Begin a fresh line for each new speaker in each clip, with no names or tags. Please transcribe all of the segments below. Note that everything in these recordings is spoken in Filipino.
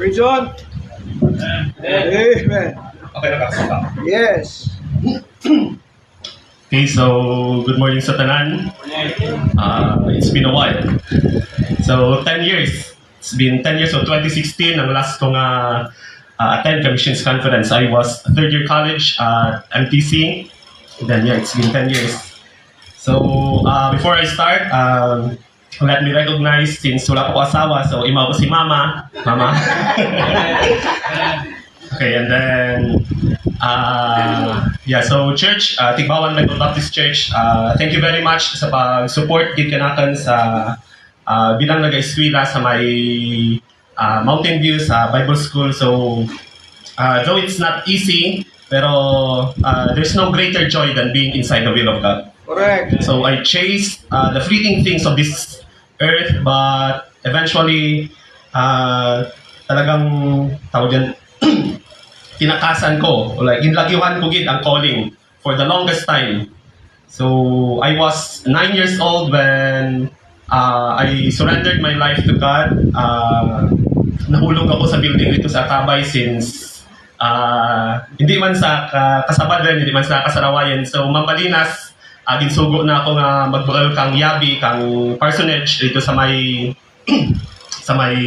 Praise God. Amen.
Okay na ka.
Yes.
Okay, so good morning sa tanan. It's been a while. So 10 years. It's been 10 years. So 2016, ang last kong attend Commissions Conference. I was third year college at MTC. Then yeah, it's been 10 years. So before I start, let me recognize, since wala ko asawa, so ima ko si Mama. Mama. Okay, and then yeah, so church, Tigbawan Bible Baptist Church, thank you very much sa pag-support gid kanakan sa bilang nag-eskwela sa may Mountain View sa Bible School. So though it's not easy, pero there's no greater joy than being inside the will of God.
Correct.
So I chased the fleeting things of this earth, but eventually talagang tawag yan, tinakasan ko, like ginlagyuhan ko gid ang calling for the longest time. So I was 9 years old when I surrendered my life to God. Nahulog ako sa building dito sa Akabay since hindi man sa kasabadan, hindi man sa kasarawayan. So Mambalinas, ginsugo na ako nga magbual kang yabi, kang parsonage dito sa may sa may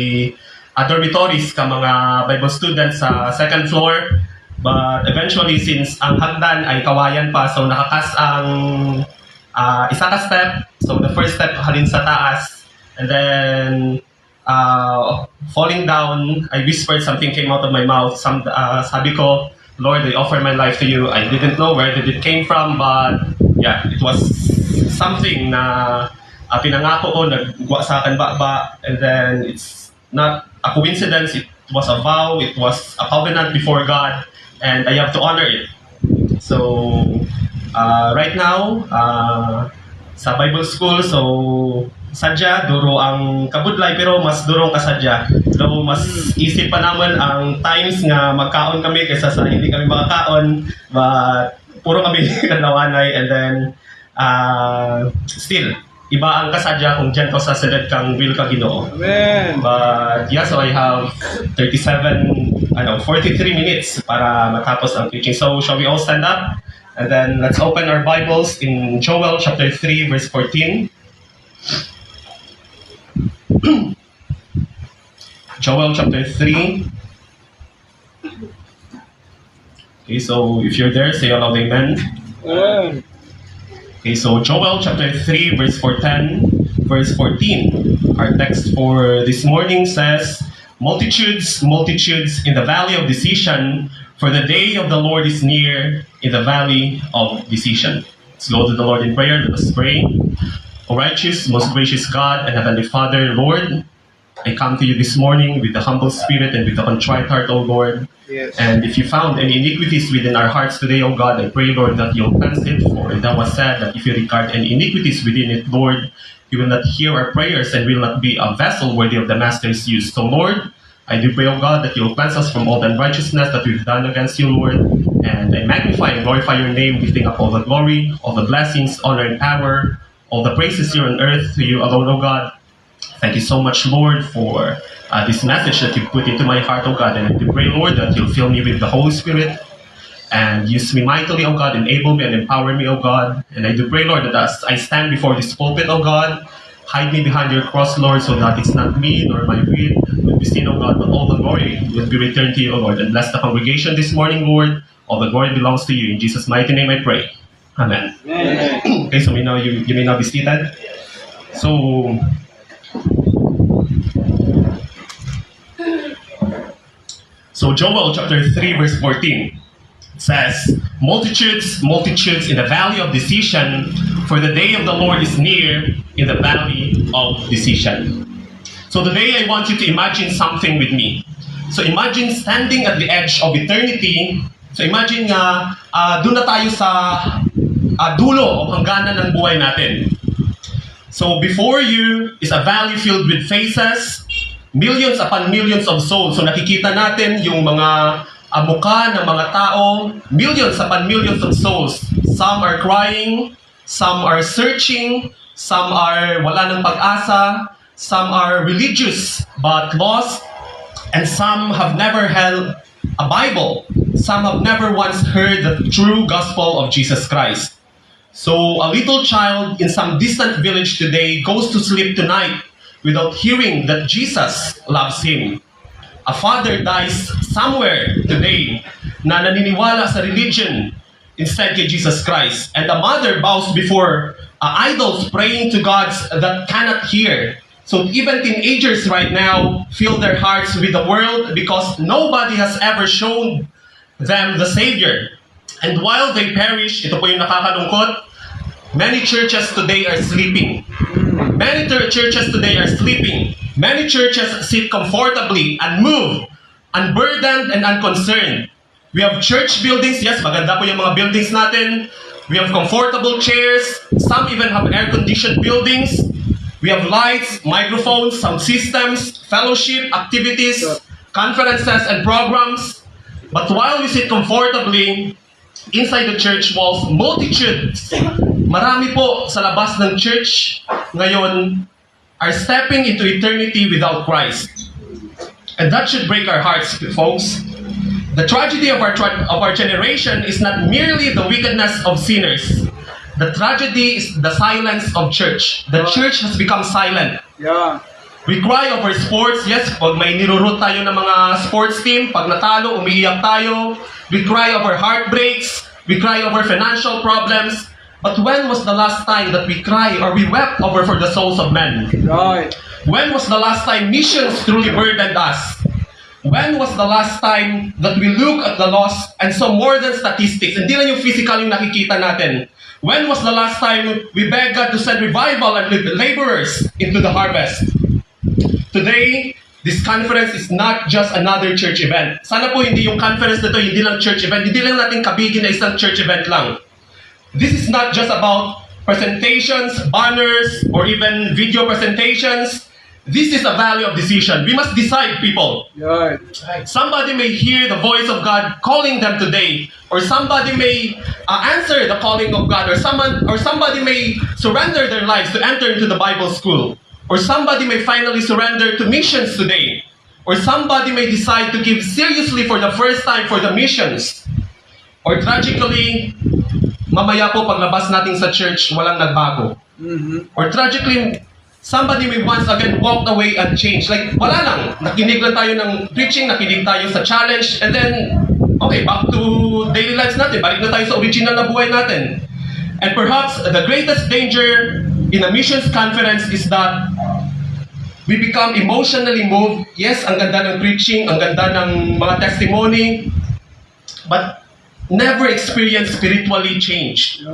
dormitories ka mga Bible students sa second floor. But eventually, since ang hagdan ay kawayan pa, so nakakas ang isa ka step. So the first step halin sa taas, and then falling down, I whispered, something came out of my mouth. Sabi ko, Lord, I offer my life to you. I didn't know where did it came from, but yeah, it was something na pinangako ko, nagwa sa akin ba, and then it's not a coincidence, it was a vow, it was a covenant before God, and I have to honor it. So, right now, sa Bible School, so, sadya, duro ang kabudlay, pero mas durong kasadya. So, mas isip pa naman ang times nga magkaon kami kaysa sa hindi kami makakaon, but puro kami kanawanay, and then, still, iba ang kasadya kung dyan ka sa silid kang will ka Ginoo.
Amen.
But yeah, so I have 43 minutes para matapos ang preaching. So shall we all stand up? And then let's open our Bibles in Joel chapter 3 verse 14. Joel chapter 3. Okay, so if you're there, say aloud amen.
Amen.
Okay, so Joel chapter 3 verse 14. Our text for this morning says, multitudes, multitudes in the valley of decision, for the day of the Lord is near in the valley of decision. Let's go to the Lord in prayer. Let us pray. O righteous, most gracious God and Heavenly Father, Lord, I come to you this morning with a humble spirit and with a contrite heart, O Lord.
Yes.
And if you found any iniquities within our hearts today, O God, I pray, Lord, that you'll cleanse it. For that was said that if you regard any iniquities within it, Lord, you will not hear our prayers and will not be a vessel worthy of the Master's use. So, Lord, I do pray, O God, that you'll cleanse us from all the unrighteousness that we've done against you, Lord. And I magnify and glorify your name, lifting up all the glory, all the blessings, honor, and power, all the praises here on earth to you alone, O God. Thank you so much, Lord, for this message that you put into my heart, oh God. And I do pray, Lord, that you'll fill me with the Holy Spirit and use me mightily, oh God, enable me and empower me, oh God. And I do pray, Lord, that as I stand before this pulpit, oh God, hide me behind your cross, Lord, so that it's not me nor my will will be seen, oh God, but all the glory will be returned to you, oh Lord. And bless the congregation this morning, Lord. All the glory belongs to you. In Jesus' mighty name I pray. Amen.
Amen.
Okay, so you may now be seated. So Joel chapter 3 verse 14 says, multitudes, multitudes in the valley of decision, for the day of the Lord is near in the valley of decision. So today I want you to imagine something with me. So imagine standing at the edge of eternity. So imagine nga, doon na tayo sa dulo o hangganan ng buhay natin. So before you is a valley filled with faces, millions upon millions of souls. So nakikita natin yung mga mukha ng mga tao, millions upon millions of souls. Some are crying, some are searching, some are wala ng pag-asa, some are religious but lost, And some have never held a Bible. Some have never once heard the true gospel of Jesus Christ. So a little child in some distant village today goes to sleep tonight without hearing that Jesus loves him. A father dies somewhere today na naniniwala sa religion instead kay Jesus Christ. And a mother bows before idols praying to gods that cannot hear. So even teenagers right now fill their hearts with the world because nobody has ever shown them the Savior. And while they perish, ito po yung nakakalungkot, many churches today are sleeping. Many churches today are sleeping. Many churches sit comfortably, unmoved, unburdened, and unconcerned. We have church buildings. Yes, maganda po yung mga buildings natin. We have comfortable chairs. Some even have air-conditioned buildings. We have lights, microphones, sound systems, fellowship, activities, conferences, and programs. But while we sit comfortably inside the church walls, multitudes, marami po sa labas ng church ngayon are stepping into eternity without Christ. And that should break our hearts, folks. The tragedy of our generation is not merely the wickedness of sinners. The tragedy is the silence of church. The church has become silent.
Yeah.
We cry over sports. Yes, pag may nirurut tayo ng mga sports team, pag natalo, umiiyak tayo. We cry over heartbreaks. We cry over financial problems. But when was the last time that we cry or we wept over for the souls of men?
Right.
When was the last time missions truly burdened us? When was the last time that we look at the lost and saw more than statistics? Hindi lang yung physical yung nakikita natin. When was the last time we begged God to send revival and laborers into the harvest? Today, this conference is not just another church event. Sana po hindi yung conference na to, hindi lang church event. Hindi lang natin kabigin na isang church event lang. This is not just about presentations, banners, or even video presentations. This is a valley of decision. We must decide, people.
Right.
Somebody may hear the voice of God calling them today, or somebody may answer the calling of God, or somebody may surrender their lives to enter into the Bible school, or somebody may finally surrender to missions today, or somebody may decide to give seriously for the first time for the missions, or tragically, mamaya po paglabas natin sa church, walang nagbago. Or tragically, somebody may once again walked away and changed. Like, wala lang. Nakinig lang tayo ng preaching, nakinig tayo sa challenge, and then, okay, back to daily lives natin. Balik na tayo sa original na buhay natin. And perhaps the greatest danger in a missions conference is that we become emotionally moved. Yes, ang ganda ng preaching, ang ganda ng mga testimony, but never experience spiritually changed.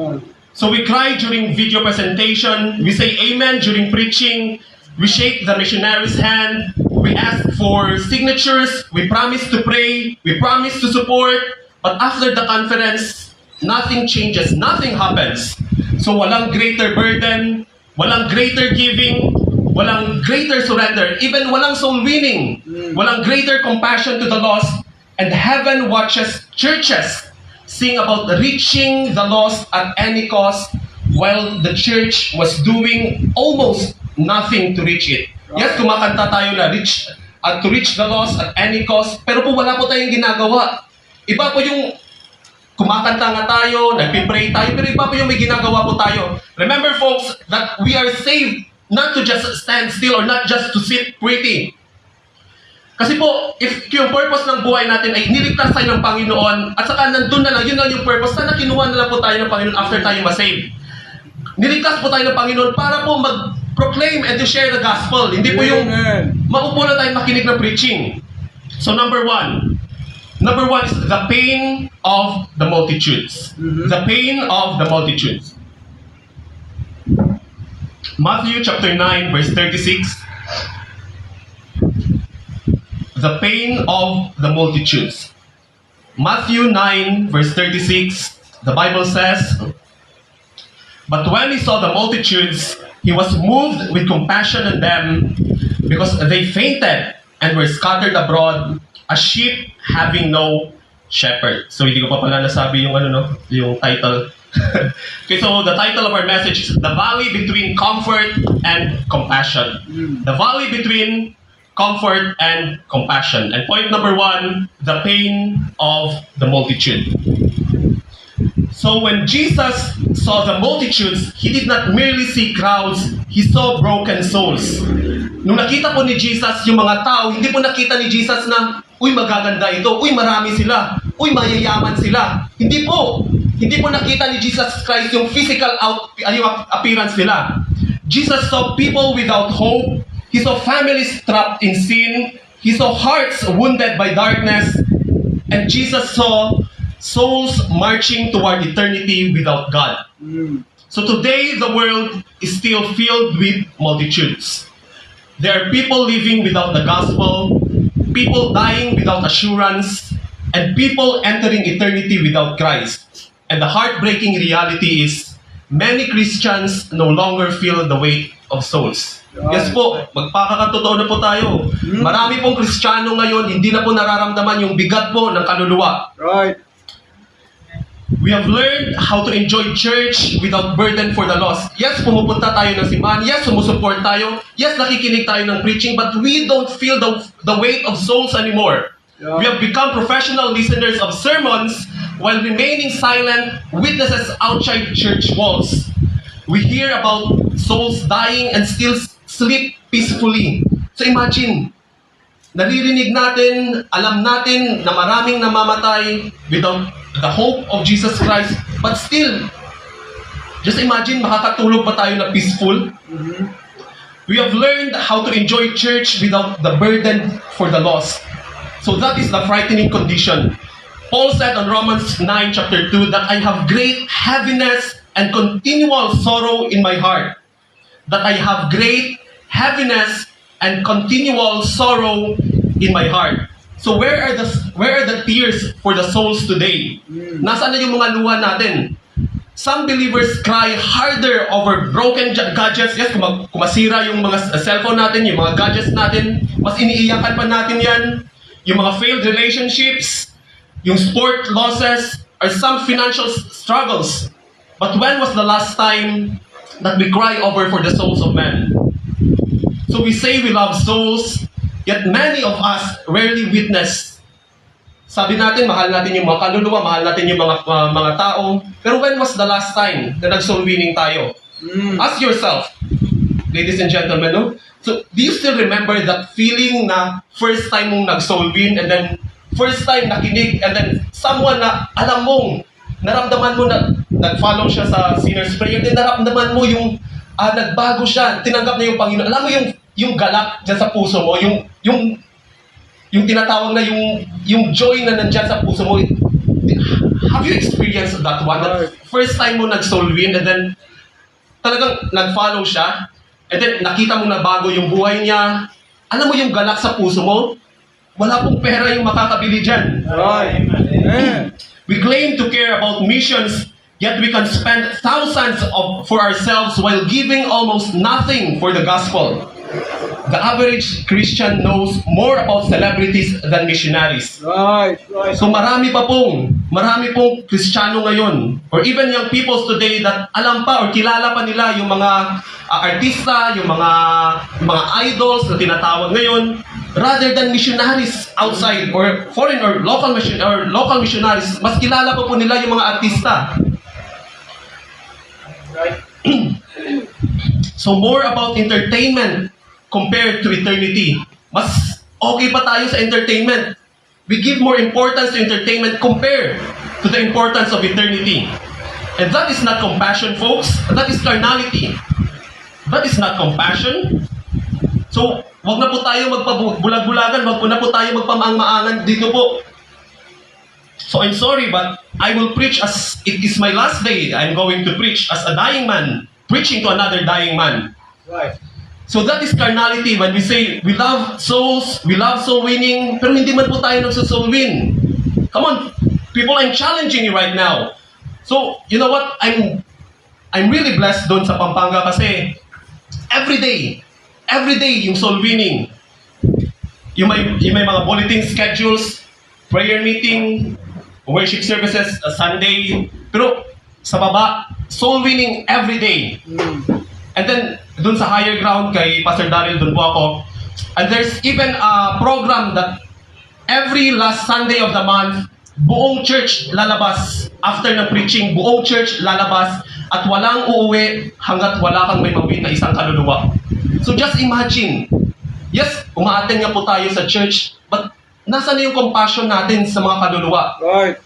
So we cry during video presentation, we say amen during preaching, we shake the missionary's hand, we ask for signatures, we promise to pray, we promise to support, but after the conference, nothing changes, nothing happens. So walang greater burden, walang greater giving, walang greater surrender, even walang soul winning, walang greater compassion to the lost, and heaven watches churches sing about reaching the lost at any cost, while the church was doing almost nothing to reach it. Yes, kumakanta tayo na to reach the lost at any cost, pero po wala po tayong ginagawa. Iba po yung kumakanta nga tayo, nagpipray tayo, pero iba po yung may ginagawa po tayo. Remember, folks, that we are saved not to just stand still or not just to sit pretty. Kasi po, if yung purpose ng buhay natin ay niligtas tayo ng Panginoon, at saka nandun na lang, yun lang yung purpose, sana kinuha na lang po tayo ng Panginoon after tayo masave. Niligtas po tayo ng Panginoon para po mag-proclaim and to share the gospel. Hindi po yung maupo na tayo makinig ng preaching. So number one is the pain of the multitudes. The pain of the multitudes. Matthew chapter 9 verse 36. The pain of the multitudes. Matthew 9 verse 36, the Bible says, "But when he saw the multitudes, he was moved with compassion on them, because they fainted and were scattered abroad as sheep having no shepherd." So hindi ko pa pala nasabi yung yung title. Okay, so the title of our message is The Valley Between Comfort and Compassion. The valley between comfort, and compassion. And point number 1, the pain of the multitude. So when Jesus saw the multitudes, He did not merely see crowds, He saw broken souls. Nung nakita po ni Jesus yung mga tao, hindi po nakita ni Jesus na, uy, magaganda ito, uy, marami sila, uy, mayayaman sila. Hindi po. Hindi po nakita ni Jesus Christ yung physical appearance nila. Jesus saw people without hope. He saw families trapped in sin. He saw hearts wounded by darkness. And Jesus saw souls marching toward eternity without God. So today, the world is still filled with multitudes. There are people living without the gospel, people dying without assurance, and people entering eternity without Christ. And the heartbreaking reality is, many Christians no longer feel the weight of souls. Yes po, magpakakatotoo na po tayo. Marami pong Kristiyano ngayon, hindi na po nararamdaman yung bigat po ng kaluluwa.
Right.
We have learned how to enjoy church without burden for the lost. Yes, pumupunta tayo ng simbahan. Yes, sumusupport tayo. Yes, nakikinig tayo ng preaching. But we don't feel the weight of souls anymore.
Yeah.
We have become professional listeners of sermons while remaining silent witnesses outside church walls. We hear about souls dying and still sleep peacefully. So imagine, naririnig natin, alam natin na maraming namamatay without the hope of Jesus Christ, but still, just imagine, makakatulog ba tayo na peaceful? We have learned how to enjoy church without the burden for the lost. So that is the frightening condition. Paul said on Romans 9 chapter 2 that I have great heaviness and continual sorrow in my heart. That I have great heaviness and continual sorrow in my heart. So where are the tears for the souls today? Nasaan na yung mga luha natin? Some believers cry harder over broken gadgets. Yes, kung masira yung mga cellphone natin, yung mga gadgets natin, mas iniiyakan pa natin yan. Yung mga failed relationships, yung sport losses, or some financial struggles. But when was the last time that we cry over for the souls of men? So we say we love souls, yet many of us rarely witness. Sabi natin, mahal natin yung mga kaluluwa, mahal natin yung mga tao. Pero when was the last time na nag-soul winning tayo? Ask yourself, ladies and gentlemen, no? So, do you still remember that feeling na first time mong nag-soul win, and then first time nakinig, and then someone na alam mong, naramdaman mo na nag-follow siya sa sinner's prayer, then naramdaman mo yung nagbago siya, tinanggap niya yung Panginoon. Alam mo yung galak dyan sa puso mo, yung tinatawag na yung joy na nandyan sa puso mo. Have you experienced that one? That first time mo nag-soul win, and then talagang nag-follow siya, and then nakita mo na bago yung buhay niya. Alam mo yung galak sa puso mo? Wala pong pera yung makakabili dyan.
Right. Amen.
We claim to care about missions, yet we can spend thousands for ourselves while giving almost nothing for the gospel. The average Christian knows more about celebrities than missionaries.
Right.
So marami pong Kristiyano ngayon, or even young people today, that alam pa or kilala pa nila yung mga artista, yung mga idols na tinatawag ngayon, rather than missionaries outside or foreign or local missionaries. Mas kilala pa po nila yung mga artista.
Right.
So more about entertainment compared to eternity. Mas okay pa tayo sa entertainment. We give more importance to entertainment compared to the importance of eternity. And that is not compassion, folks. That is carnality. That is not compassion. So, wag na po tayo magpabulag-bulagan, wag po na po tayo magpamaang-maangan dito po. So I'm sorry, but I will preach as it is my last day. I'm going to preach as a dying man, preaching to another dying man.
Right.
So that is carnality when we say we love souls, we love soul winning, pero hindi man po tayo nagsa-soul win. Come on, people, I'm challenging you right now. So, you know what? I'm really blessed doon sa Pampanga kasi every day yung soul winning. Yung may mga bulletin schedules, prayer meeting, worship services, Sunday. Pero sa baba, soul winning every day. And then, dun sa higher ground, kay Pastor Daryl, dun po ako, And there's even a program that every last Sunday of the month, buong church lalabas. After ng preaching, buong church lalabas at walang uuwi hanggat wala kang may mawin na isang kaluluwa. So just imagine, yes, umaattend nga po tayo sa church, but nasaan na yung compassion natin sa mga kaluluwa?
Right.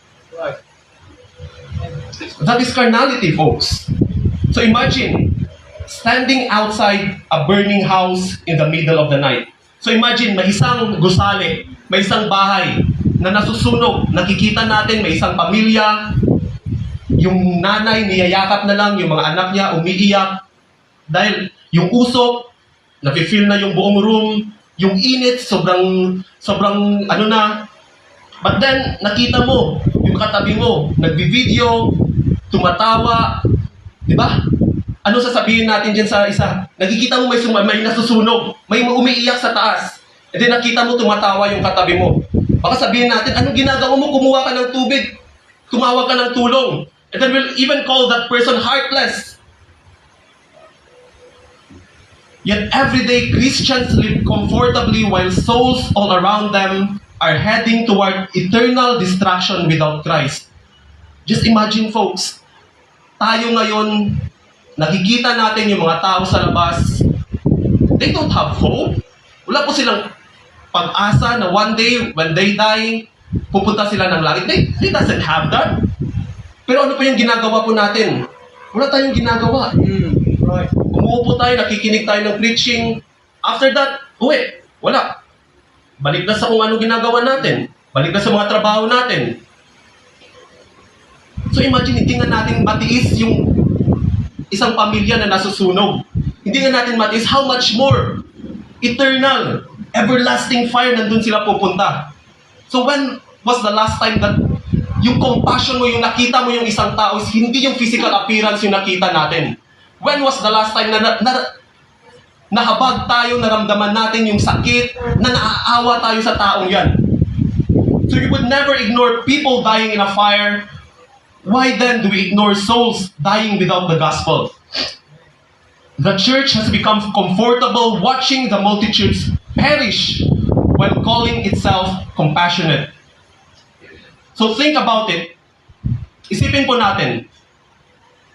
That is carnality, folks. So imagine, standing outside a burning house in the middle of the night. So imagine, may isang gusali, may isang bahay na nasusunog. Nakikita natin, may isang pamilya, yung nanay niyayakap na lang, yung mga anak niya umiiyak. Dahil yung usok, nafe-feel na yung buong room, yung init, sobrang ano na. But then, nakita mo, yung katabi mo, nagbi-video, tumatawa, di ba? Ano sasabihin natin dyan sa isa? Nakikita mo may nasusunog, may umiiyak sa taas. And then nakita mo tumatawa yung katabi mo. Baka sabihin natin, anong ginagawa mo? Kumuha ka ng tubig. Tumawag ka ng tulong. And then we'll even call that person heartless. Yet everyday Christians live comfortably while souls all around them are heading toward eternal destruction without Christ. Just imagine, folks, tayo ngayon, nakikita natin yung mga tao sa labas, they don't have hope. Wala po silang pag-asa na one day, when they die, pupunta sila ng langit. They doesn't have that. Pero ano pa yung ginagawa po natin? Wala tayong ginagawa.
Right.
Umuupo tayo, nakikinig tayo ng preaching. After that, uwi. Wala. Balik na sa kung ano ginagawa natin. Balik na sa mga trabaho natin. So imagine, hindi nga natin matiis yung isang pamilya na nasusunog. Hindi nga natin matiis how much more eternal, everlasting fire nandun sila pupunta. So when was the last time that yung compassion mo, yung nakita mo yung isang tao, is hindi yung physical appearance yung nakita natin? When was the last time na nahabag tayo, naramdaman natin yung sakit, na naaawa tayo sa taong yan? So you would never ignore people dying in a fire. Why then do we ignore souls dying without the gospel? The church has become comfortable watching the multitudes perish when calling itself compassionate. So think about it. Isipin po natin,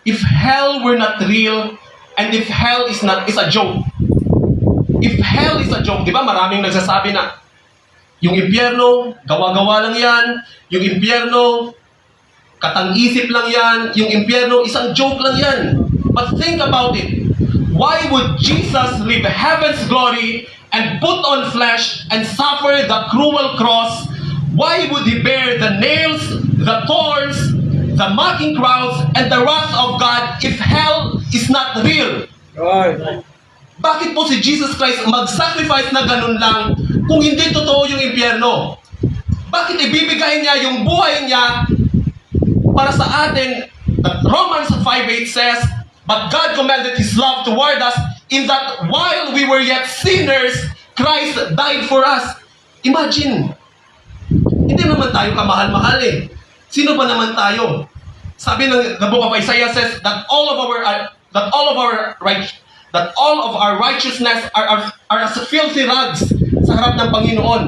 if hell were not real, and if hell is a joke. If hell is a joke, di ba maraming nagsasabi na, yung impyerno, gawa-gawa lang yan, yung impyerno, katang-isip lang yan, yung impyerno, isang joke lang yan. But think about it. Why would Jesus leave heaven's glory and put on flesh and suffer the cruel cross? Why would He bear the nails, the thorns, the mocking crowds, and the wrath of God if hell is not real?
Right.
Bakit po si Jesus Christ mag-sacrifice na ganun lang kung hindi totoo yung impyerno? Bakit ibibigay niya yung buhay niya para sa atin? That Romans 5:8 says, "But God commended His love toward us in that while we were yet sinners, Christ died for us." Imagine, hindi naman tayo kamahal-mahal eh. Sino ba naman tayo? Sabi ng the book of Isaiah says that all of our righteousness are as filthy rags sa harap ng Panginoon.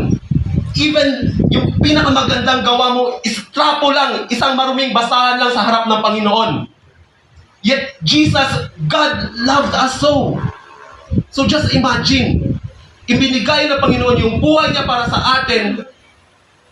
Even yung pinakamagandang gawa mo is trapo lang, isang maruming basahan lang sa harap ng Panginoon. Yet Jesus, God loved us so. So just imagine, ibinigay ng Panginoon yung buhay niya para sa atin,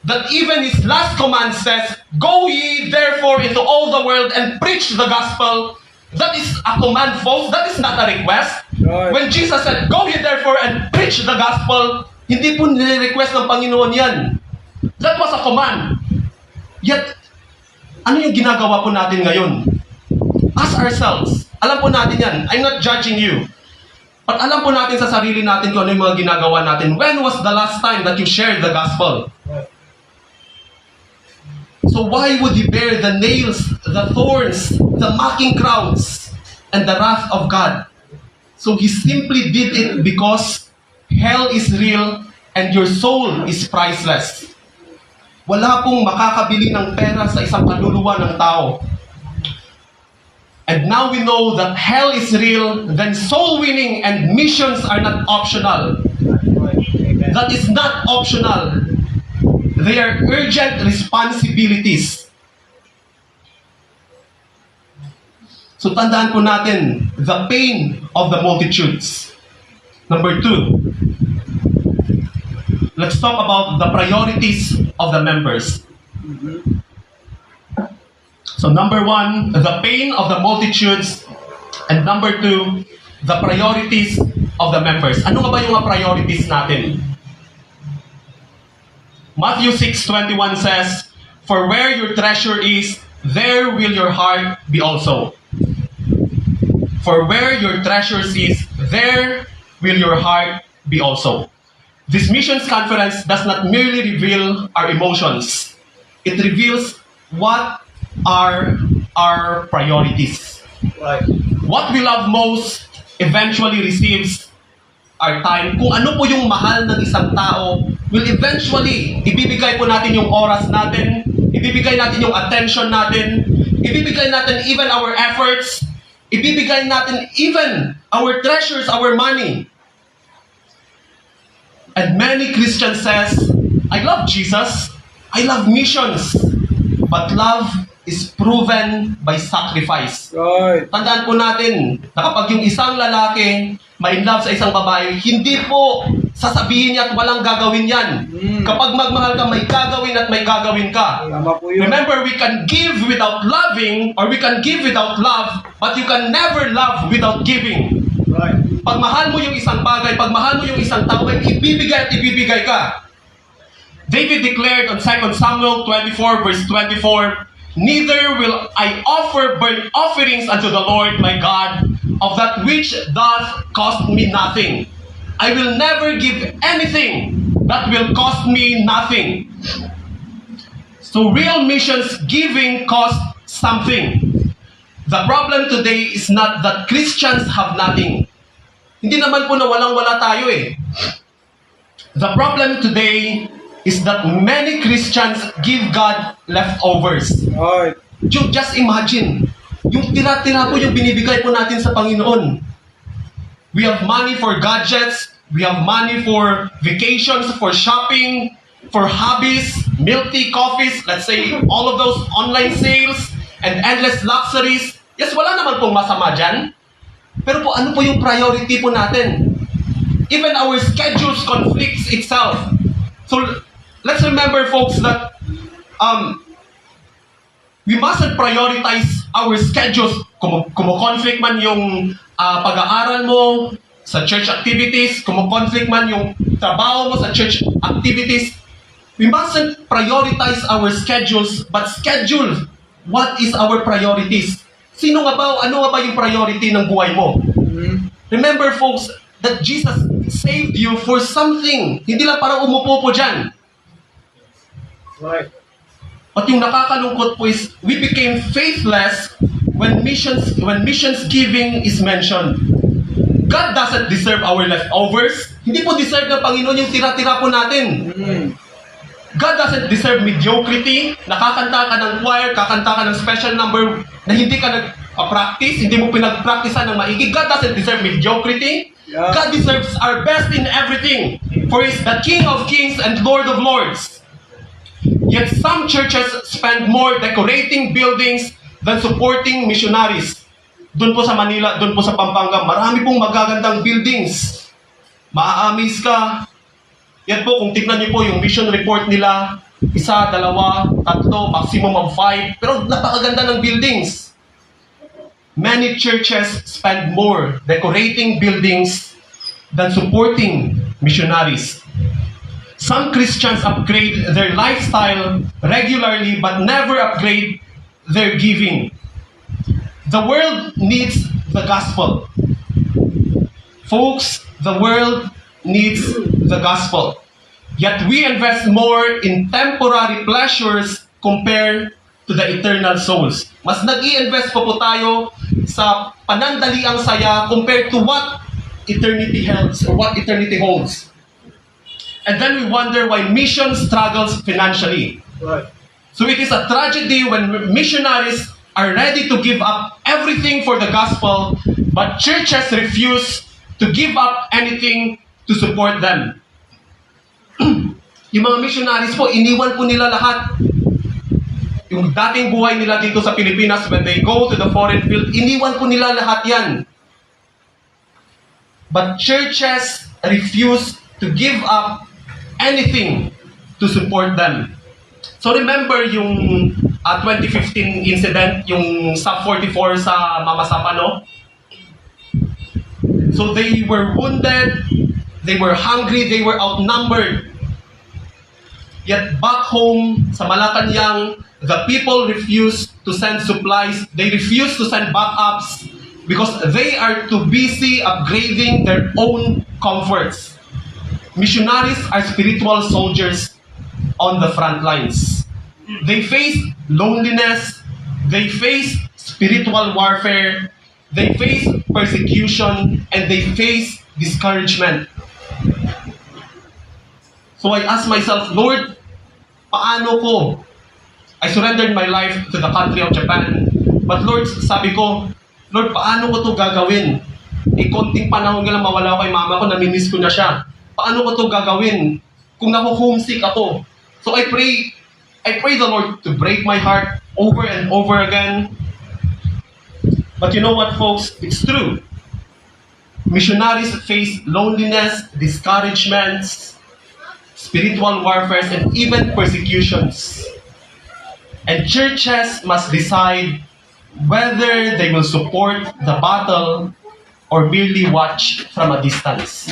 that even His last command says, "Go ye therefore into all the world and preach the gospel." That is a command, folks. That is not a request.
Right.
When Jesus said, "Go ye therefore and preach the gospel," hindi po nire-request ng Panginoon yan. That was a command. Yet, ano yung ginagawa po natin ngayon? Ask ourselves. Alam po natin yan. I'm not judging you. But alam po natin sa sarili natin kung ano yung mga ginagawa natin. When was the last time that you shared the gospel? So why would He bear the nails, the thorns, the mocking crowds, and the wrath of God? So He simply did it because hell is real and your soul is priceless. Wala pong makakabili ng pera sa isang kaluluwa ng tao. And now we know that hell is real, then soul winning and missions are not optional. that is not optional. They are urgent responsibilities. So tandaan po natin, the pain of the multitudes. Number 2, let's talk about the priorities of the members. So number 1, the pain of the multitudes. And number 2, the priorities of the members. Ano nga ba yung mga priorities natin? Matthew 6:21 says, "For where your treasure is, there will your heart be also." For where your treasures is, there will your heart be also. This missions conference does not merely reveal our emotions. It reveals what are our priorities.
Right.
What we love most eventually receives our time. Kung ano po yung mahal ng isang tao, will eventually, ibibigay po natin yung oras natin, ibibigay natin yung attention natin, ibibigay natin even our efforts, ibibigay natin even our treasures, our money. And many Christians says, I love Jesus, I love missions, but love is proven by sacrifice.
Right.
Tandaan po natin na kapag yung isang lalaki may love sa isang babae, hindi po sasabihin niya at walang gagawin yan. Kapag magmahal ka, may gagawin at may gagawin ka.
Tama po yun.
Remember, we can give without loving, or we can give without love, but you can never love without giving.
Right.
Pag mahal mo yung isang bagay, pag mahal mo yung isang tao, ay ibibigay at ibibigay ka. David declared on 2 Samuel 24 verse 24, "Neither will I offer burnt offerings unto the Lord my God of that which doth cost me nothing. I will never give anything that will cost me nothing." So real missions giving costs something. The problem today is not that Christians have nothing. Hindi naman po na walang-wala tayo eh. The problem today is that many Christians give God leftovers.
Right.
Just imagine, yung tira-tira po yung binibigay po natin sa Panginoon. We have money for gadgets, we have money for vacations, for shopping, for hobbies, milk tea, coffees, let's say all of those online sales, and endless luxuries. Yes, wala naman pong masama dyan. Pero po, ano po yung priority po natin? Even our schedules conflicts itself. So, let's remember, folks, that we mustn't prioritize our schedules. Kumo-conflict man yung pag-aaral mo sa church activities, kumo-conflict man yung trabaho mo sa church activities. We mustn't prioritize our schedules, but schedule what is our priorities. Ano nga ba yung priority ng buhay mo? Remember, folks, that Jesus saved you for something. Hindi lang para umupo po dyan.
Right.
But yung nakakalungkot po is we became faithless when missions giving is mentioned. God doesn't deserve our leftovers. Hindi po deserve ng Panginoon yung tira-tira po natin. God doesn't deserve mediocrity. Nakakanta ka ng choir, kakanta ka ng special number na hindi ka nag-practice, hindi mo pinag-practicean ng maigi. God doesn't deserve mediocrity.
Yeah.
God deserves our best in everything. For He is the King of Kings and Lord of Lords. Yet some churches spend more decorating buildings than supporting missionaries. Doon po sa Manila, doon po sa Pampanga, marami pong magagandang buildings. Maa-amaze ka. Yan po, kung tignan niyo po yung mission report nila, 1, 2, 3, maximum of 5, pero napakaganda ng buildings. Many churches spend more decorating buildings than supporting missionaries. Some Christians upgrade their lifestyle regularly but never upgrade their giving. The world needs the gospel. Folks, the world needs the gospel. Yet we invest more in temporary pleasures compared to the eternal souls. Mas nag-i-invest po tayo sa panandaliang saya compared to what eternity holds or what eternity holds. And then we wonder why mission struggles financially.
Right.
So it is a tragedy when missionaries are ready to give up everything for the gospel, but churches refuse to give up anything to support them. Yung mga missionaries po, iniwan po nila lahat. Yung dating buhay nila dito sa Pilipinas, when they go to the foreign field, iniwan po nila lahat yan. But churches refuse to give up anything to support them. So remember yung 2015 incident, yung Sub-44 sa Mama Sapano? So they were wounded, they were hungry, they were outnumbered. Yet back home sa Malacanang, the people refused to send supplies. They refused to send backups because they are too busy upgrading their own comforts. Missionaries are spiritual soldiers on the front lines. They face loneliness, they face spiritual warfare, they face persecution, and they face discouragement. So I asked myself, Lord, paano ko? I surrendered my life to the country of Japan. But Lord, sabi ko, Lord, paano ko to gagawin? Konting panahon nga lang mawala ko kay mama ko, namimiss ko na siya. Paano ko to gagawin? Kung naku-homesick ako. So I pray the Lord to break my heart over and over again. But you know what, folks? It's true. Missionaries face loneliness, discouragements, spiritual warfare, and even persecutions. And churches must decide whether they will support the battle or merely watch from a distance.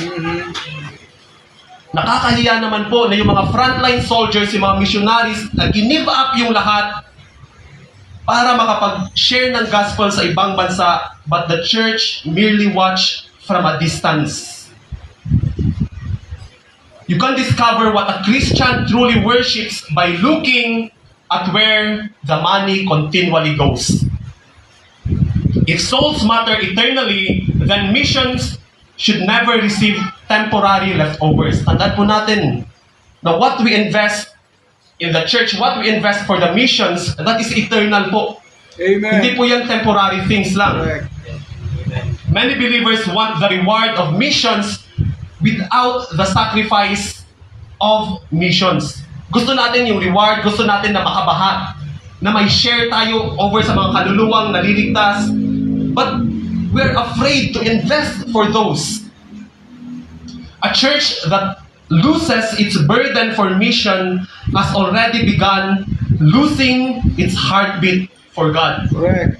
Nakakahiya naman po na yung mga frontline soldiers, yung mga missionaries, na give up yung lahat para makapag-share ng gospel sa ibang bansa, but the church merely watch from a distance. You can discover what a Christian truly worships by looking at where the money continually goes. If souls matter eternally, then missions should never receive temporary leftovers. Tandaan po natin na what we invest in the church, what we invest for the missions, that is eternal po.
Amen.
Hindi po yan temporary things lang.
Correct.
Many believers want the reward of missions without the sacrifice of missions. Gusto natin yung reward, gusto natin na makabaha, na may share tayo over sa mga kaluluwang naliligtas. But we're afraid to invest for those. A church that loses its burden for mission has already begun losing its heartbeat for God.
Correct.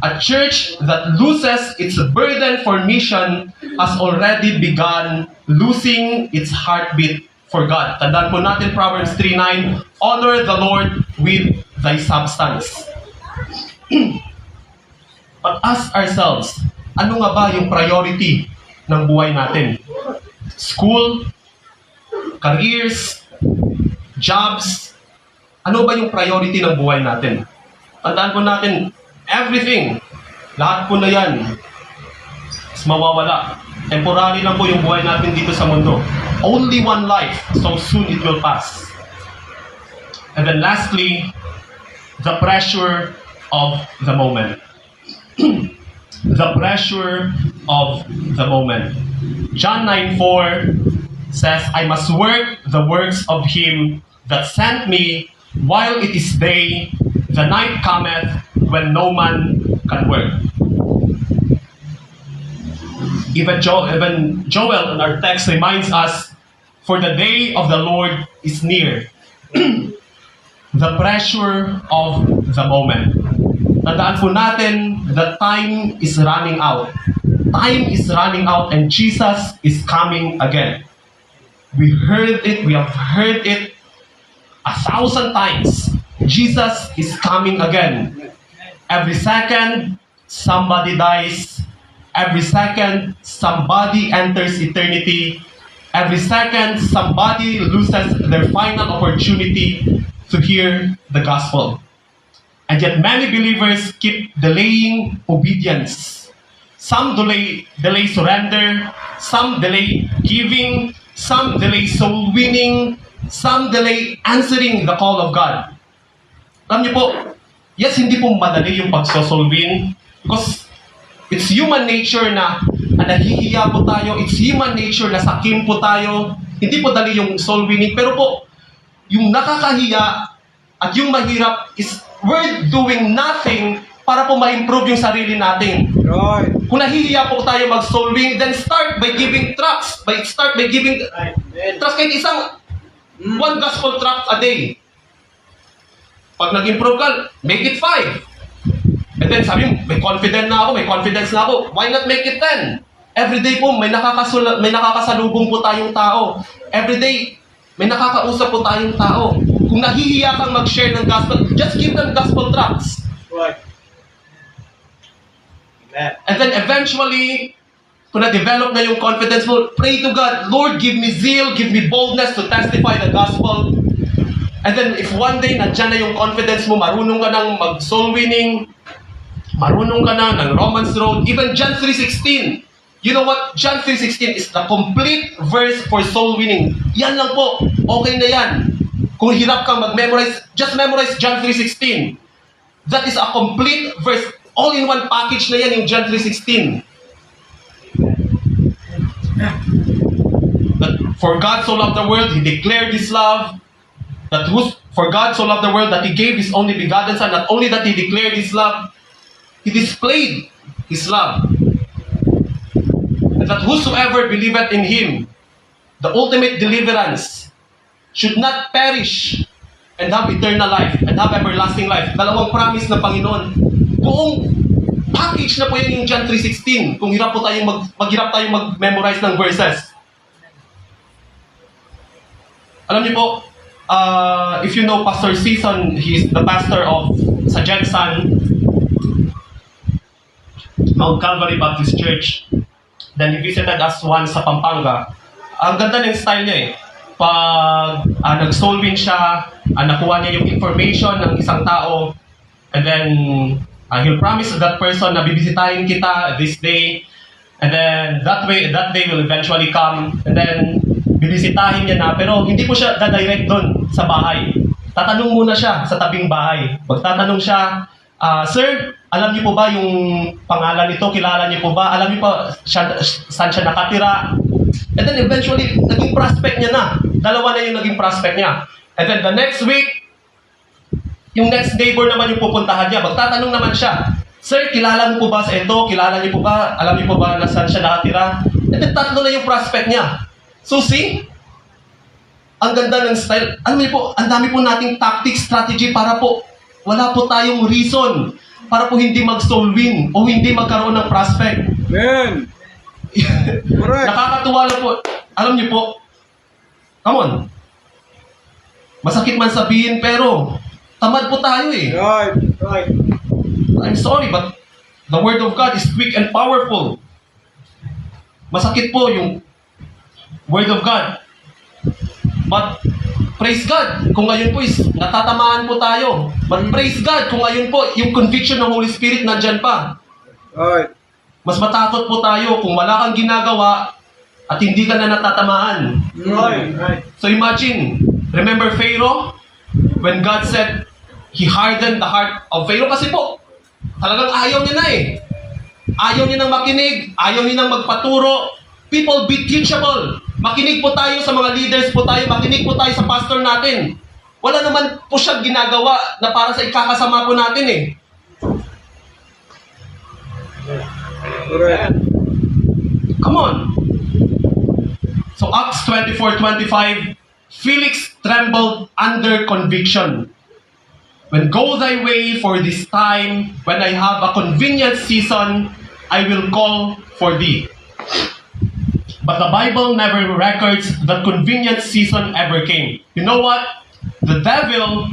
A church that loses its burden for mission has already begun losing its heartbeat for God. Tandaan po natin Proverbs 3:9, honor the Lord with thy substance. But ask ourselves, ano nga ba yung priority ng buhay natin? School, careers, jobs, ano ba yung priority ng buhay natin? Tandaan po natin, everything, lahat po na yan, is mawawala. Temporary lang po yung buhay natin dito sa mundo. Only one life, so soon it will pass. And then lastly, the pressure of the moment. The pressure of the moment. John 9:4 says, I must work the works of him that sent me while it is day, the night cometh when no man can work. Even Joel in our text reminds us, for the day of the Lord is near. The pressure of the moment. Tandaan po natin that time is running out. Time is running out and Jesus is coming again. We heard it, we have heard it 1,000 times. Jesus is coming again. Every second, somebody dies. Every second, somebody enters eternity. Every second, somebody loses their final opportunity to hear the gospel. And yet many believers keep delaying obedience. Some delay surrender, some delay giving, some delay soul winning, some delay answering the call of God. Alam niyo po, yes, hindi po madali yung pag-soul win because it's human nature na nahihiya po tayo, it's human nature na sakim po tayo. Hindi po dali yung soul winning, pero po, yung nakakahiya at yung mahirap is we're doing nothing para po ma-improve yung sarili natin.
Right.
Kung nahihiya po tayo mag-soul winning, then start by giving tracts. Start by giving tracts kahit isang one gospel tract a day. Pag nag-improve ka, make it 5. And then sabi mo, may confidence na ako. Why not make it 10? Every day po, may nakakasalubong po tayong tao. Every day, may nakakausap po tayong tao. Kung nahihiya kang mag-share ng gospel, just give them gospel tracts.
Right. Amen.
And then eventually, kung na-develop na yung confidence mo, pray to God, Lord, give me zeal, give me boldness to testify the gospel. And then if one day, nandyan na yung confidence mo, marunong ka ng mag-soul winning, marunong ka na ng Romans Road, even John 3:16. You know what? John 3:16 is the complete verse for soul winning. Yan lang po. Okay na yan. Kung hirap kang mag-memorize, just memorize John 3:16. That is a complete verse. All-in-one package na yan yung John 3:16. That for God so loved the world, He declared His love. For God so loved the world that He gave His only begotten Son. Not only that He declared His love, He displayed His love. And that whosoever believeth in Him, the ultimate deliverance, should not perish and have eternal life and have everlasting life. Dalawang promise ng Panginoon. Buong package na po yan yung John 3:16. Kung hirap po tayong maghirap tayong mag-memorize ng verses. Alam niyo po, if you know Pastor Season, he's the pastor of sa Jensan, Mount Calvary Baptist Church. Then he visited us once sa Pampanga. Ang ganda ng style niya eh. Pag nag-soul win siya, nakuha niya yung information ng isang tao, and then he'll promise that person na bibisitahin kita this day, and then that day will eventually come, and then bibisitahin niya na, pero hindi po siya dadirect doon sa bahay. Tatanong muna siya sa tabing bahay. Magtatanong siya, Sir, alam niyo po ba yung pangalan nito? Kilala niyo po ba? Alam niyo pa saan siya nakatira? And then eventually, naging prospect niya na. Dalawa na yung naging prospect niya. And then the next week, yung next neighbor naman yung pupuntahan niya. Magtatanong naman siya, Sir, kilala mo po ba sa ito? Kilala niyo po ba? Alam niyo po ba na saan siya nakatira? And then tatlo na yung prospect niya. So see, ang ganda ng style. Alam niyo po, ang dami po nating tactic, strategy para po wala po tayong reason para po hindi mag-soul win o hindi magkaroon ng prospect.
Amen. Correct.
Nakakatuwa lang po. Alam niyo po, come on. Masakit man sabihin, pero tamad po tayo eh.
Right. Right.
I'm sorry, but the Word of God is quick and powerful. Masakit po yung Word of God. But, praise God, kung ngayon po is natatamaan po tayo. But praise God, kung ngayon po, yung conviction ng Holy Spirit nandyan pa.
Right.
Mas matakot po tayo kung wala kang ginagawa at hindi ka na natatamaan.
Right. Right.
So imagine, remember Pharaoh? When God said, He hardened the heart of Pharaoh kasi po, talagang ayaw niya na eh. Ayaw niya nang makinig, ayaw niya nang magpaturo. People be teachable. Makinig po tayo sa mga leaders po tayo, makinig po tayo sa pastor natin. Wala naman po siyang ginagawa na para sa ikakasama po natin eh.
Correct.
Come on. So Acts 24:25, Felix trembled under conviction. When go thy way for this time, when I have a convenient season, I will call for thee. But the Bible never records that convenient season ever came. You know what? The devil,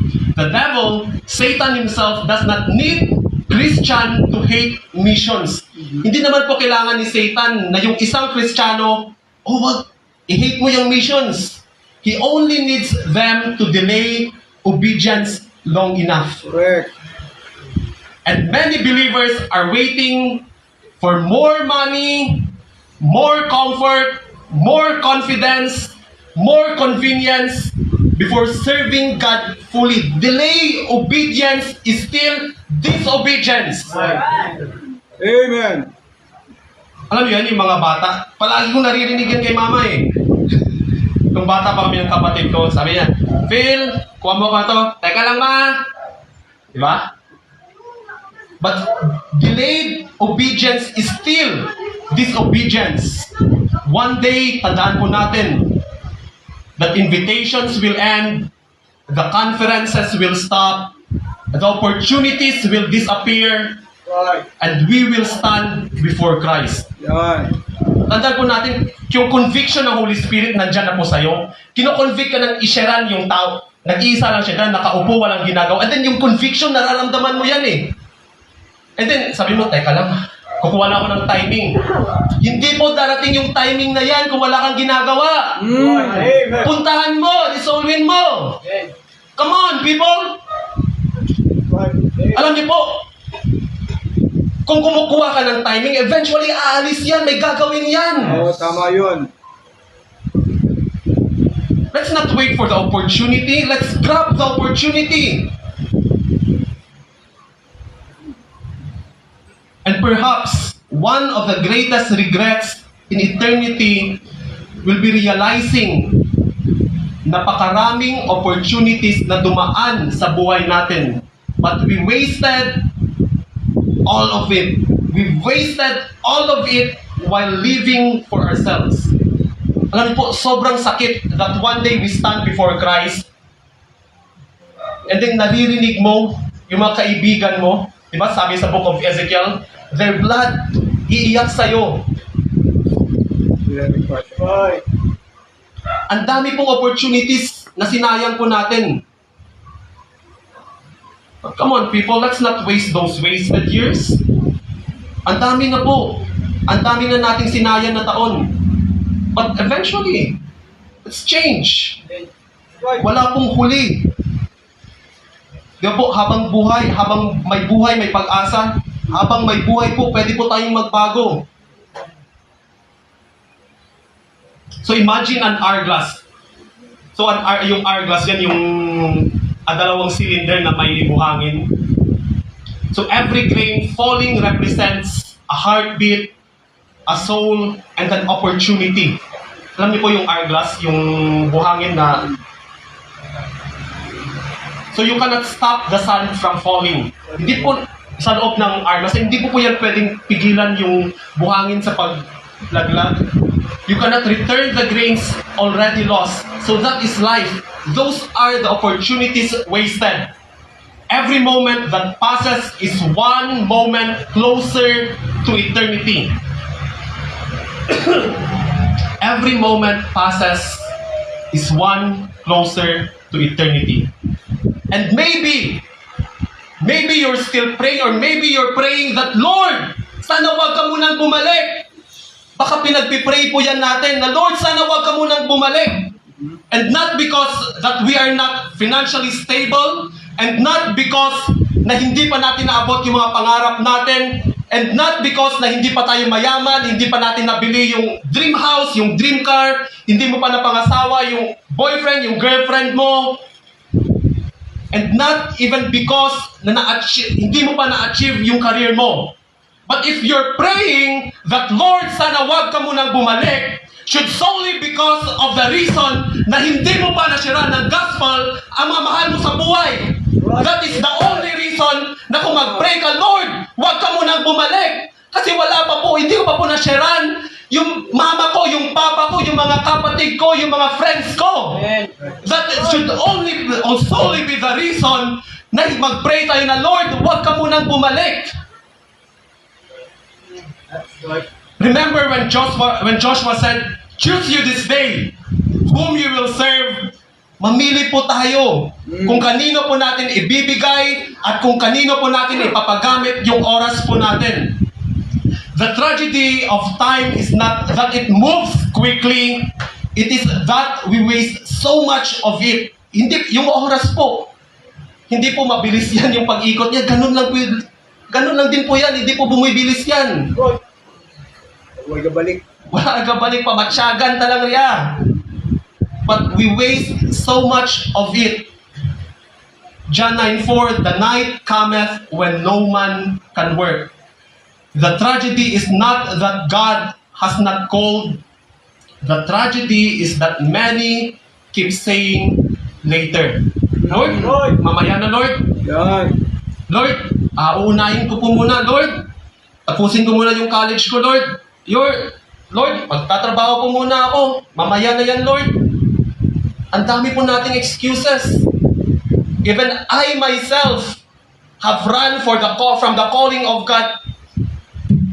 Satan himself does not need Christian to hate missions. Hindi naman po kailangan ni Satan na yung isang Kristiyano, wag, i-hate mo yung missions. He only needs them to delay obedience long enough.
Correct.
And many believers are waiting for more money, more comfort, more confidence, more convenience before serving God fully. Delay obedience is still disobedience.
Amen.
Alam niyo yan, yung mga bata, palagi kong naririnig yan kay mama eh. Nung bata pa kami ng kapatid ko, sabi niya, Phil, kuha mo ka to. Teka lang, ma. Diba? But delayed obedience is still disobedience. One day, tandaan po natin that invitations will end, the conferences will stop, the opportunities will disappear,
Right.
and we will stand before Christ.
Yan.
Tandaan po natin, yung conviction ng Holy Spirit nandyan na po sa'yo. Kino-convict ka ng isyaran yung tao. Nag-iisa lang siya, nakaupo, walang ginagawa. And then yung conviction, nararamdaman mo yan eh. And then, sabi mo, teka lang, kukuha na ako ng timing. Hindi po darating yung timing na yan kung wala kang ginagawa.
Amen.
Puntahan mo, isolwin mo.
Amen.
Come on, people!
Right. Amen.
Alam niyo po, kung kumukuha ka ng timing, eventually aalis yan, may gagawin yan.
Oo, tama yun.
Let's not wait for the opportunity. Let's grab the opportunity. And perhaps one of the greatest regrets in eternity will be realizing napakaraming opportunities na dumaan sa buhay natin. But we wasted all of it. We wasted all of it while living for ourselves. Alam po, sobrang sakit that one day we stand before Christ and then naririnig mo yung mga kaibigan mo, di ba? Sabi sa book of Ezekiel, their blood iiyak sa'yo.
Right.
Ang dami pong opportunities na sinayang po natin. But come on people, let's not waste those wasted years. Ang dami na po. Ang dami na nating sinayang na taon. But eventually, it's change.
Right.
Wala pong huli. Di ba po, habang may buhay, may pag-asa. Habang may buhay po, pwede po tayong magbago. So imagine an hourglass. So yung hourglass, yan yung dalawang cylinder na may buhangin. So every grain falling represents a heartbeat, a soul, and an opportunity. Alam niyo po yung hourglass, yung buhangin na... So you cannot stop the sun from falling. Hindi po sa loob ng hourglass, hindi po yan pwedeng pigilan yung buhangin sa paglaglag. You cannot return the grains already lost. So that is life. Those are the opportunities wasted. Every moment that passes is one moment closer to eternity. Every moment passes is one closer to eternity. And maybe you're still praying, or maybe you're praying that, Lord, sana wag ka munang bumalik. Baka pinagpipray po yan natin na, Lord, sana wag ka munang bumalik. And not because that we are not financially stable, and not because na hindi pa natin naabot yung mga pangarap natin, and not because na hindi pa tayo mayaman, hindi pa natin nabili yung dream house, yung dream car, hindi mo pa napangasawa yung boyfriend, yung girlfriend mo, and not even because hindi mo pa na-achieve yung career mo. But if you're praying that, Lord, sana wag ka munang bumalik, should solely because of the reason na hindi mo pa nasira ng gospel ang mga mahal mo sa buhay. That is the only reason na kung mag-pray ka, Lord, wag ka munang bumalik. Kasi wala pa po, hindi ko pa po nasyaran yung mama ko, yung papa ko, yung mga kapatid ko, yung mga friends ko. That should solely be the reason na mag-pray tayo na, Lord, wag ka munang bumalik. Remember when Joshua said, choose you this day whom you will serve. Mamili po tayo kung kanino po natin ibibigay at kung kanino po natin ipapagamit yung oras po natin. The tragedy of time is not that it moves quickly, it is that we waste so much of it. Hindi, yung oras po, hindi po mabilis yan yung pag-ikot niya. Ganun lang din po yan, hindi po bumibilis yan.
Huwag balik.
Wala nagabalik pa, matsyagan talaga riya. But we waste so much of it. John 9:4, the night cometh when no man can work. The tragedy is not that God has not called, The tragedy is that many keep saying later. Lord, mamaya na Lord.
Yan.
Lord, uunahin ko po muna, Lord. Tapusin ko muna yung college ko, Lord. Lord, magtatrabaho po muna ako. Mamaya na yan, Lord. Ang dami po nating excuses. Even I myself have run from the calling of God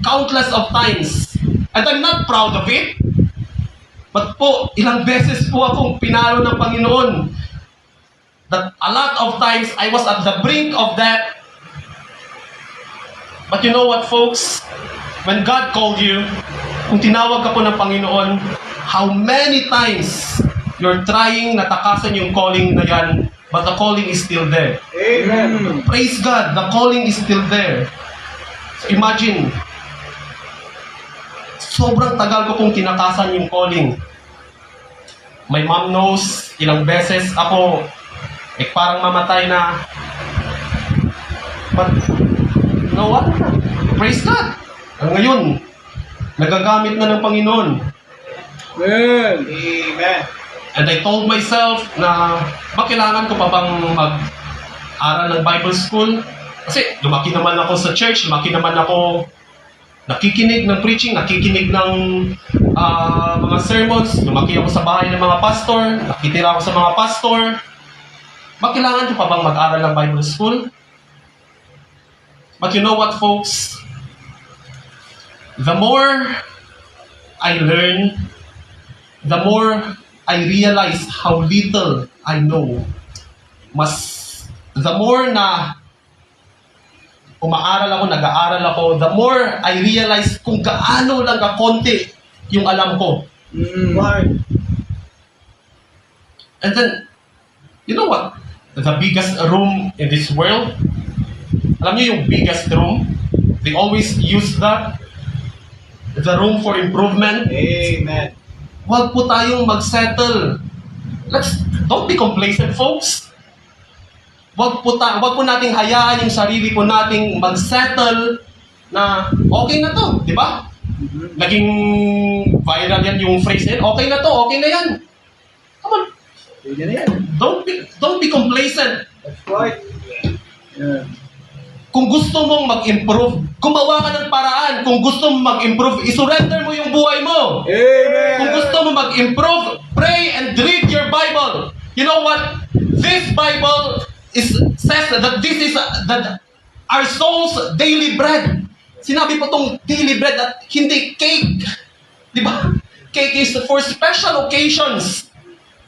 countless of times. And I'm not proud of it. But po, ilang beses po akong pinalo ng Panginoon. That a lot of times I was at the brink of that. But you know what, folks? When God called you, kung tinawag ka po ng Panginoon, how many times you're trying na takasan yung calling na yan, but the calling is still there.
Amen.
Praise God, the calling is still there. So imagine, sobrang tagal ko kung tinakasan yung calling. My mom knows, ilang beses ako, parang mamatay na. But, you know what? Praise God. Ngayon, nagagamit na ng Panginoon.
Amen.
Amen.
And I told myself na kailangan ko pa bang mag-aral ng Bible school? Kasi lumaki naman ako sa church, lumaki naman ako nakikinig ng preaching, nakikinig ng mga sermons, lumaki ako sa bahay ng mga pastor, nakitira ako sa mga pastor. Kailangan ko pa bang mag-aral ng Bible school? But you know what, folks? The more I learn, the more I realize how little I know. The more na umaaral ako, nag-aaral ako, the more I realize kung gaano lang kakonti yung alam ko. And then, you know what? The biggest room in this world, alam niyo yung biggest room? They always use that. The room for improvement.
Amen.
Huwag po tayong mag-settle. Don't be complacent, folks. Huwag po nating hayaan yung sarili po nating mag-settle na okay na to, di ba? Naging viral yan yung phrase na yan, okay na to, okay na yan. Come on. Don't be complacent.
That's right. Yeah.
Kung gusto mong mag-improve, gumawa ka ng paraan. Kung gusto mong mag-improve, isurrender mo yung buhay mo.
Amen.
Kung gusto mo mag-improve, pray and read your Bible. You know what? This Bible says that this is our soul's daily bread. Sinabi po tong daily bread at hindi cake. Di ba? Cake is for special occasions.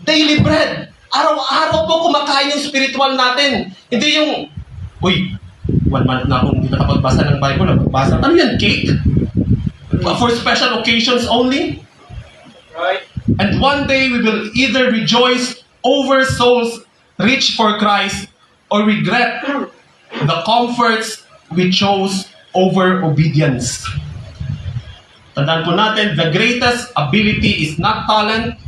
Daily bread. Araw-araw po kumakain yung spiritual natin. Hindi yung, 1 month na akong hindi nakapagbasa ng Bible. Nagbasa. Ano yan? Cake? For special occasions only?
Right.
And one day we will either rejoice over souls rich for Christ or regret the comforts we chose over obedience. Tandaan po natin, the greatest ability is not talent,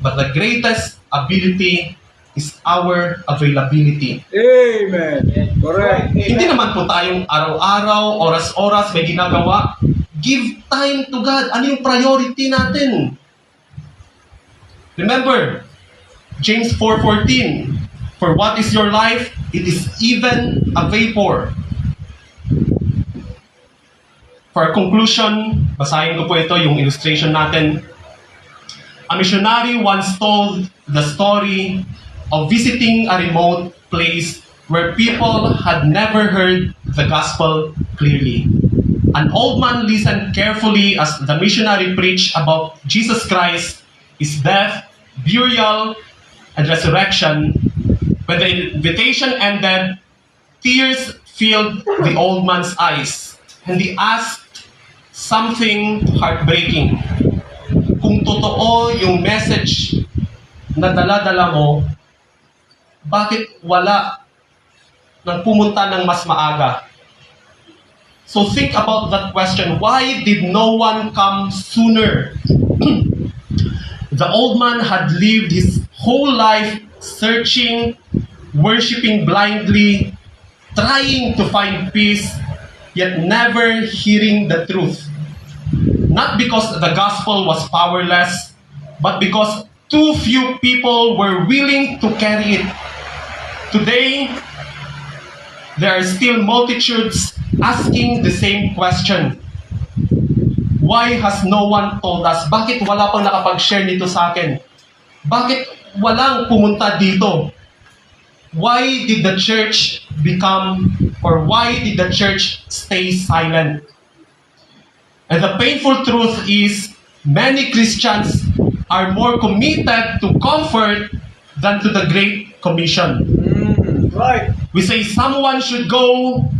but the greatest ability is our availability.
Amen. Correct.
Hindi naman po tayong araw-araw, oras-oras may ginagawa. Give time to God. Ano yung priority natin? Remember, James 4:14, for what is your life? It is even a vapor. For conclusion, basahin ko po ito, yung illustration natin. A missionary once told the story of visiting a remote place where people had never heard the gospel clearly. An old man listened carefully as the missionary preached about Jesus Christ, his death, burial, and resurrection. When the invitation ended, tears filled the old man's eyes, and he asked something heartbreaking. Kung totoo yung message na dala-dala mo, bakit wala nang pumunta ng mas maaga? So think about that question. Why did no one come sooner? The old man had lived his whole life searching, worshiping blindly, trying to find peace, yet never hearing the truth. Not because the gospel was powerless, but because too few people were willing to carry it. Today, there are still multitudes asking the same question. Why has no one told us? Bakit wala pang nakapag-share nito sa akin? Bakit walang pumunta dito? Why did the church why did the church stay silent? And the painful truth is, many Christians are more committed to comfort than to the Great Commission.
Right.
We say someone should go.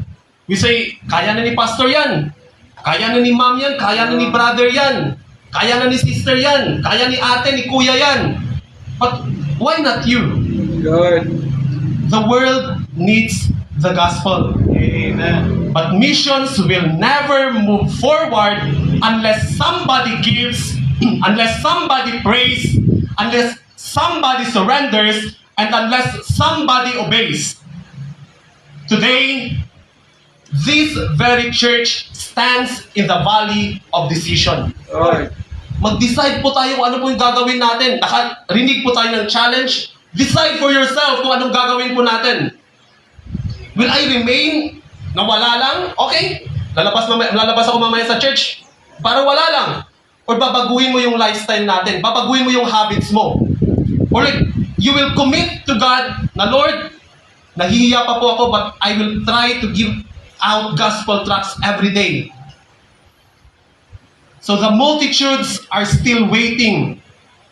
We say, kaya na ni pastor yan. Kaya na ni ma'am yan. Kaya na ni brother yan. Kaya na ni sister yan. Kaya ni ate, ni kuya yan. But why not you?
Good.
The world needs the gospel.
Amen.
But missions will never move forward unless somebody gives, unless somebody prays, unless somebody surrenders, and unless somebody obeys. Today, this very church stands in the valley of decision.
Right.
Mag-decide po tayo kung ano po yung gagawin natin. Nakarinig po tayo ng challenge. Decide for yourself kung anong gagawin po natin. Will I remain na wala lang? Okay. Lalabas ako mamaya sa church para wala lang. Or babaguhin mo yung lifestyle natin. Babaguhin mo yung habits mo. Or you will commit to God na, Lord, nahihiya pa po ako, but I will try to give out gospel tracts every day. So the multitudes are still waiting.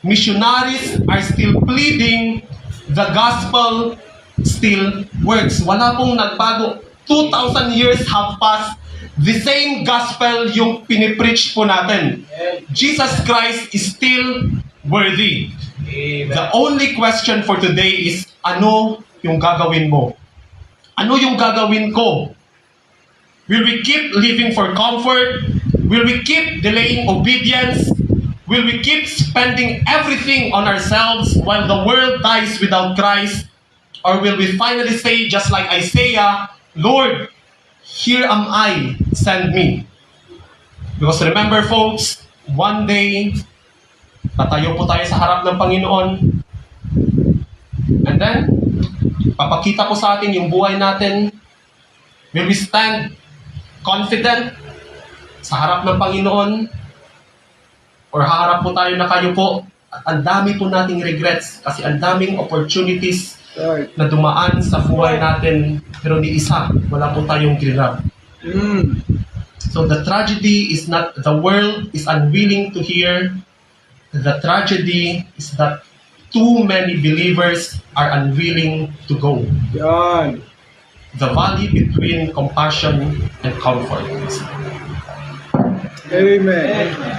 Missionaries are still pleading. The gospel still works. Wala pong nagbago. 2,000 years have passed. The same gospel yung pinipreach po natin. Jesus Christ is still worthy.
Amen.
The only question for today is, ano yung gagawin mo? Ano yung gagawin ko? Will we keep living for comfort? Will we keep delaying obedience? Will we keep spending everything on ourselves while the world dies without Christ? Or will we finally say, just like Isaiah, Lord, here am I, send me. Because remember folks, one day, tatayo po tayo sa harap ng Panginoon. And then, papakita po sa atin yung buhay natin. Will we stand confident sa harap ng Panginoon? Or haharap po tayo na kayo po at ang dami po nating regrets kasi ang daming opportunities
Right.
na dumaan sa buhay natin pero ni isa, wala po tayong ginab. So the tragedy is not the world is unwilling to hear. The tragedy is that too many believers are unwilling to go.
Yan.
The valley between compassion and comfort.
Amen.